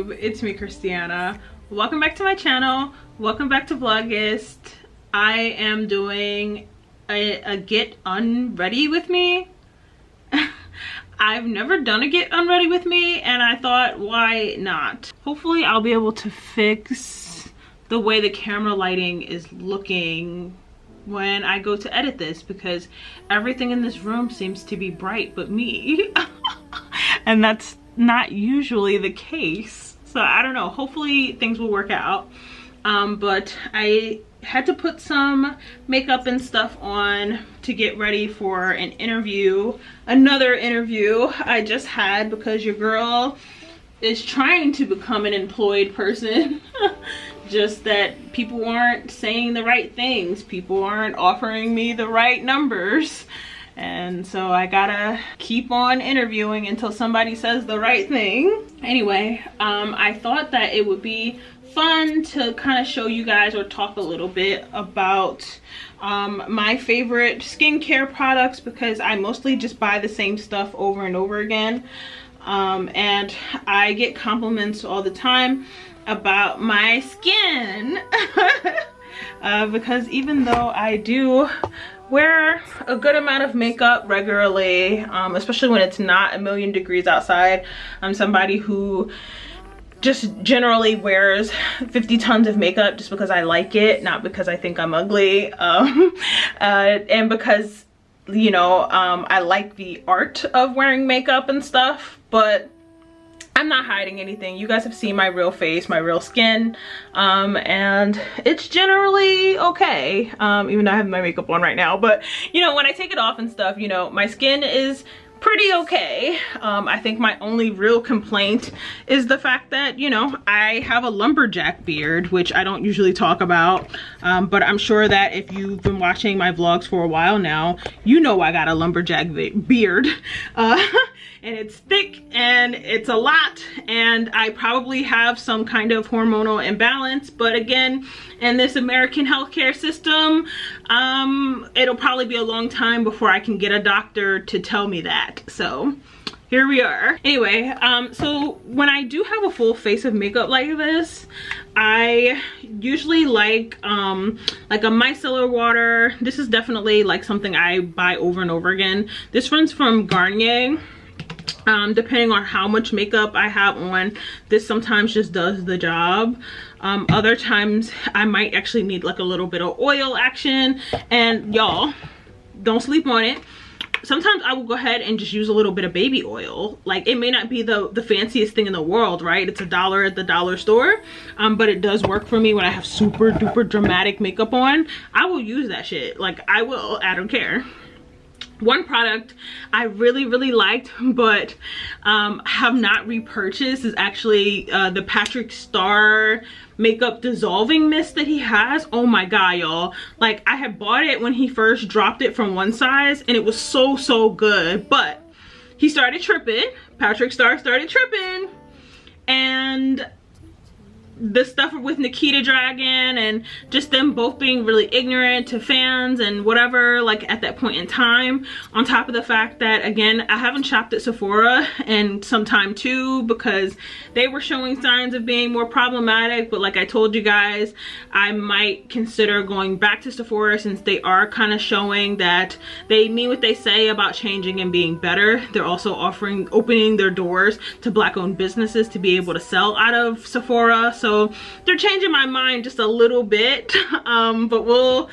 YouTube? It's me, Kristianna. Welcome back to my channel. Welcome back to VLOGUST. I am doing a get unready with me. I've never done a get unready with me, and I thought, why not? Hopefully I'll be able to fix the way the camera lighting is looking when I go to edit this, because everything in this room seems to be bright but me. And that's not usually the case. So I don't know, hopefully things will work out. But I had to put some makeup and stuff on to get ready for an interview, another interview I just had, because your girl is trying to become an employed person. Just that people aren't saying the right things, people aren't offering me the right numbers, and so I gotta keep on interviewing until somebody says the right thing. Anyway, I thought that it would be fun to kind of show you guys or talk a little bit about my favorite skincare products, because I mostly just buy the same stuff over and over again, and I get compliments all the time about my skin. Because even though I do wear a good amount of makeup regularly, especially when it's not a million degrees outside, I'm somebody who just generally wears 50 tons of makeup just because I like it, not because I think I'm ugly, and because, you know, I like the art of wearing makeup and stuff. But I'm not hiding anything. You guys have seen my real face, my real skin, and it's generally okay, even though I have my makeup on right now. But you know, when I take it off and stuff, you know, my skin is pretty okay. I think my only real complaint is the fact that, you know, I have a lumberjack beard, which I don't usually talk about, but I'm sure that if you've been watching my vlogs for a while now, you know I got a lumberjack beard. And it's thick and it's a lot, and I probably have some kind of hormonal imbalance. But again, in this American healthcare system, it'll probably be a long time before I can get a doctor to tell me that. So here we are. Anyway, so when I do have a full face of makeup like this, I usually like a micellar water. This is definitely like something I buy over and over again. This one's from Garnier. Depending on how much makeup I have on, this sometimes just does the job. Other times I might actually need like a little bit of oil action, and y'all, don't sleep on it. Sometimes I will go ahead and just use a little bit of baby oil. Like, it may not be the fanciest thing in the world, right? It's $1 at the dollar store, but it does work for me when I have super duper dramatic makeup on. I will use that shit. Like, I don't care. One product I really liked but have not repurchased is actually the Patrick Starr makeup dissolving mist that he has. Oh my god, y'all, like, I had bought it when he first dropped it from one size and it was so good, but he started tripping. Patrick Starr started tripping, and the stuff with Nikita Dragon and just them both being really ignorant to fans and whatever, like, at that point in time, on top of the fact that, again, I haven't shopped at Sephora in some time too, because they were showing signs of being more problematic. But like I told you guys, I might consider going back to Sephora, since they are kind of showing that they mean what they say about changing and being better. They're also opening their doors to Black-owned businesses to be able to sell out of Sephora. So they're changing my mind just a little bit, but we'll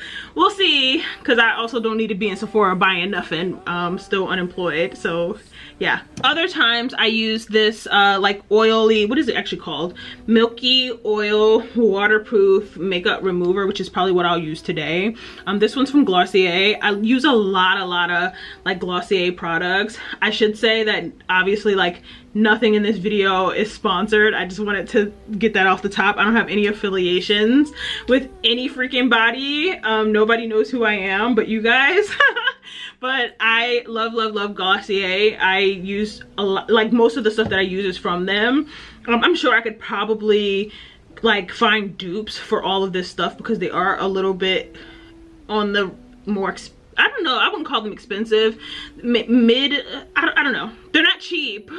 see, because I also don't need to be in Sephora buying nothing. Still unemployed, so yeah. Other times I use this like oily, what is it actually called? Milky Oil Waterproof Makeup Remover, which is probably what I'll use today. This one's from Glossier. I use a lot of like Glossier products. I should say that obviously, like, nothing in this video is sponsored. I just wanted to get that off the top. I don't have any affiliations with any freaking body. Nobody knows who I am but you guys. But I love Glossier. I use a lot, like, most of the stuff that I use is from them. I'm sure I could probably like find dupes for all of this stuff, because they are a little bit on the more I don't know, I wouldn't call them expensive, mid, I don't know, they're not cheap.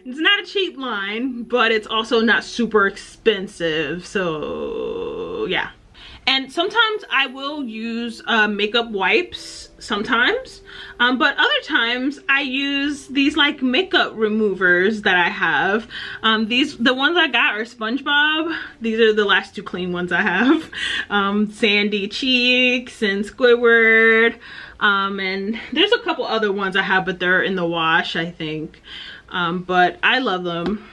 It's not a cheap line, but it's also not super expensive, so yeah. And sometimes I will use makeup wipes sometimes, but other times I use these like makeup removers that I have. The ones I got are SpongeBob. These are the last two clean ones I have. Sandy Cheeks and Squidward. And there's a couple other ones I have, but they're in the wash, I think. But I love them.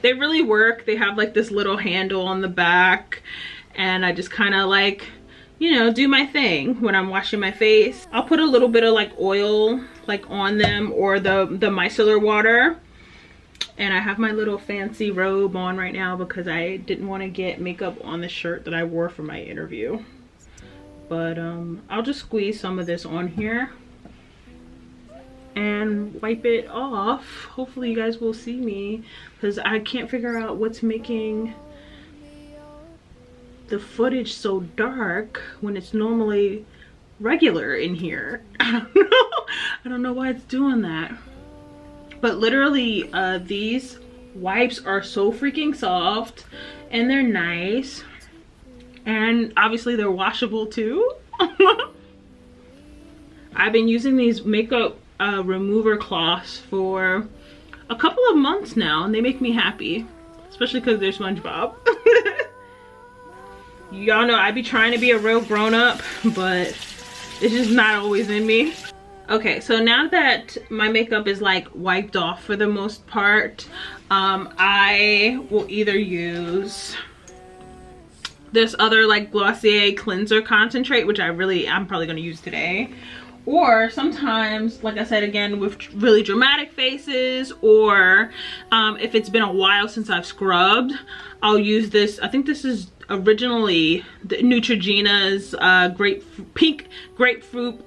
They really work. They have like this little handle on the back, and I just kind of like, you know, do my thing when I'm washing my face. I'll put a little bit of like oil like on them, or the micellar water. And I have my little fancy robe on right now because I didn't want to get makeup on the shirt that I wore for my interview. But I'll just squeeze some of this on here and wipe it off. Hopefully you guys will see me, because I can't figure out what's making the footage so dark when it's normally regular in here. I don't know why it's doing that. But literally these wipes are so freaking soft, and they're nice, and obviously they're washable too. I've been using these makeup remover cloths for a couple of months now, and they make me happy, especially because they're SpongeBob. Y'all know I be trying to be a real grown-up, but it's just not always in me. Okay, so now that my makeup is like wiped off for the most part, I will either use this other like Glossier cleanser concentrate, which I'm probably gonna use today. Or sometimes, like I said again, with really dramatic faces, or if it's been a while since I've scrubbed, I'll use this. I think this is originally the Neutrogena's pink grapefruit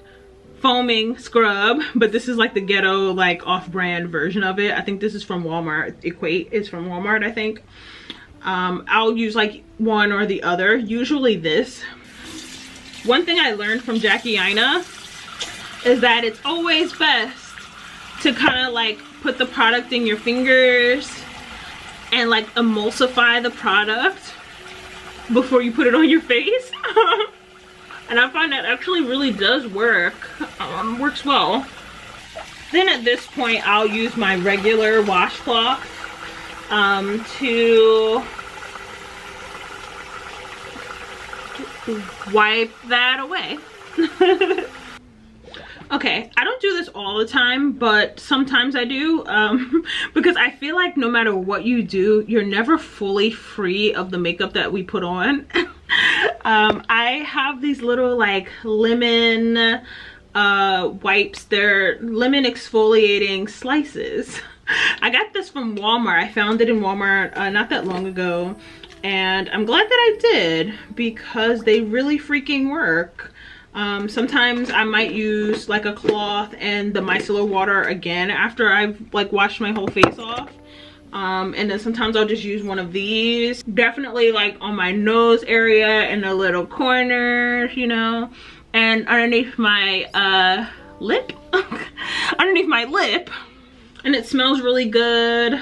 foaming scrub, but this is like the ghetto, like off-brand version of it. I think this is from Walmart. Equate is from Walmart, I think. I'll use like one or the other, usually this. One thing I learned from Jackie Aina is that it's always best to kind of like put the product in your fingers and like emulsify the product before you put it on your face. And I find that actually really does work. Works well. Then at this point I'll use my regular washcloth to wipe that away. Okay, I don't do this all the time, but sometimes I do, because I feel like no matter what you do, you're never fully free of the makeup that we put on. I have these little like lemon wipes. They're lemon exfoliating slices. I got this from Walmart. I found it in Walmart not that long ago, and I'm glad that I did, because they really freaking work. Sometimes I might use like a cloth and the micellar water again after I've like washed my whole face off. And then sometimes I'll just use one of these. Definitely like on my nose area and the little corners, you know, and underneath my lip. Underneath my lip. And it smells really good.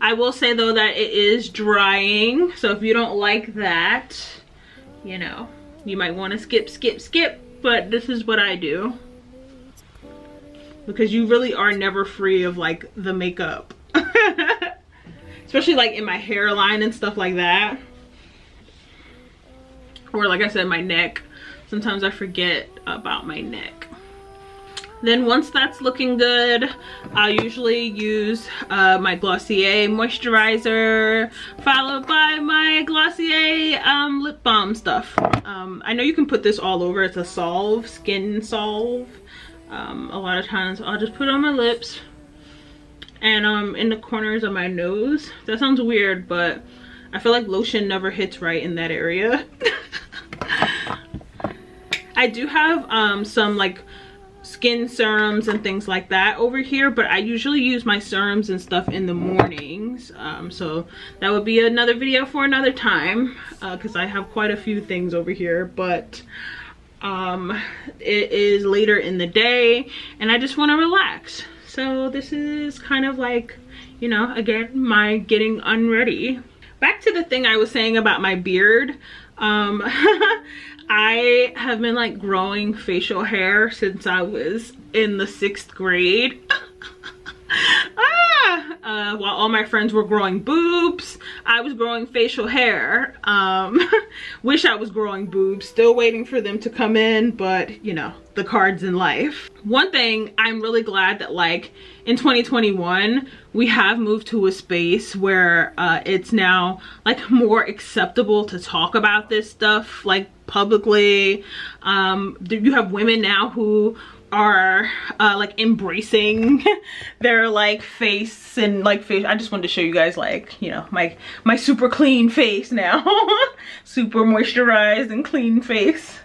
I will say though that it is drying, so if you don't like that, you know, you might want to skip, but this is what I do, because you really are never free of like the makeup. Especially like in my hairline and stuff like that, or like I said, my neck. Sometimes I forget about my neck. Then once that's looking good, I'll usually use my Glossier Moisturizer, followed by my Glossier lip balm stuff. I know you can put this all over. It's a salve, skin salve. A lot of times I'll just put it on my lips and in the corners of my nose. That sounds weird, but I feel like lotion never hits right in that area. I do have some like skin serums and things like that over here, but I usually use my serums and stuff in the mornings, so that would be another video for another time, because I have quite a few things over here. But it is later in the day and I just want to relax, So this is kind of like, you know, again, my getting unready. Back to the thing I was saying about my beard. I have been like growing facial hair since I was in the 6th grade. While all my friends were growing boobs, I was growing facial hair. Wish I was growing boobs, still waiting for them to come in, but you know, the cards in life. One thing I'm really glad that like in 2021 we have moved to a space where it's now like more acceptable to talk about this stuff like publicly. You have women now who are like embracing their like face and like face. I just wanted to show you guys like, you know, my super clean face now. Super moisturized and clean face.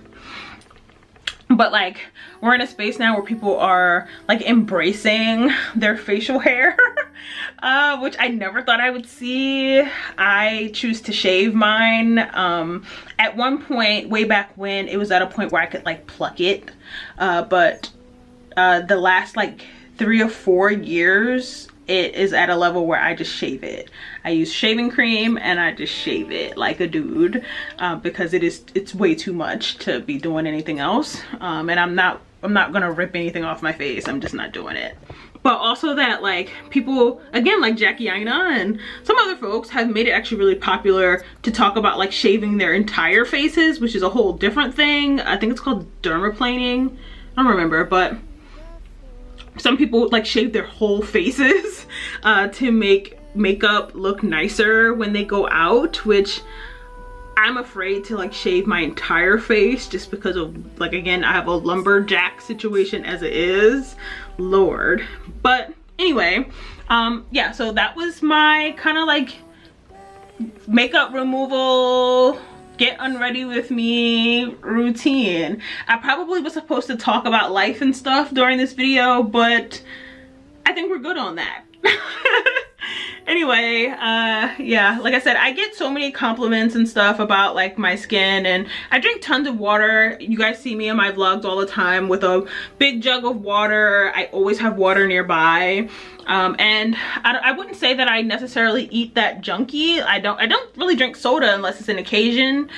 But like we're in a space now where people are like embracing their facial hair, which I never thought I would see. I choose to shave mine. At one point way back when, it was at a point where I could like pluck it, but the last like 3 or 4 years it is at a level where I just shave it. I use shaving cream and I just shave it like a dude, because it's way too much to be doing anything else. And I'm not gonna rip anything off my face. I'm just not doing it. But also that like people, again, like Jackie Aina and some other folks have made it actually really popular to talk about like shaving their entire faces, which is a whole different thing. I think it's called dermaplaning. I don't remember, but some people like shave their whole faces to make makeup look nicer when they go out, which I'm afraid to like shave my entire face just because of like, again, I have a lumberjack situation as it is, Lord. But anyway, yeah, so that was my kind of like makeup removal, get unready with me routine. I probably was supposed to talk about life and stuff during this video, but I think we're good on that. Anyway, yeah, like I said, I get so many compliments and stuff about like my skin, and I drink tons of water. You guys see me in my vlogs all the time with a big jug of water. I always have water nearby. And I wouldn't say that I necessarily eat that junky. I don't really drink soda unless it's an occasion.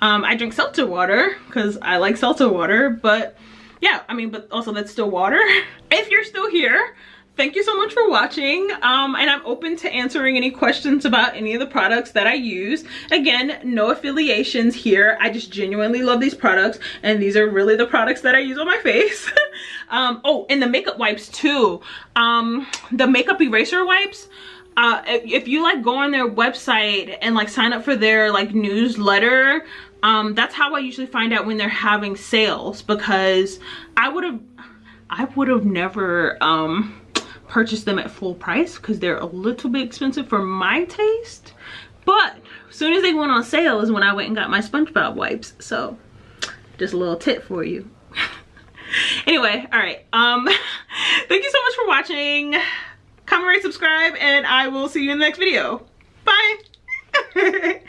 I drink seltzer water because I like seltzer water, but yeah, I mean, but also that's still water. If you're still here, thank you so much for watching, and I'm open to answering any questions about any of the products that I use. Again, no affiliations here. I just genuinely love these products, and these are really the products that I use on my face. Oh, and the makeup wipes too. The makeup eraser wipes, if you like go on their website and like sign up for their like newsletter, that's how I usually find out when they're having sales, because I would have never purchase them at full price because they're a little bit expensive for my taste. But as soon as they went on sale is when I went and got my SpongeBob wipes. So just a little tip for you. Anyway, all right, thank you so much for watching. Comment, rate, subscribe, and I will see you in the next video. Bye.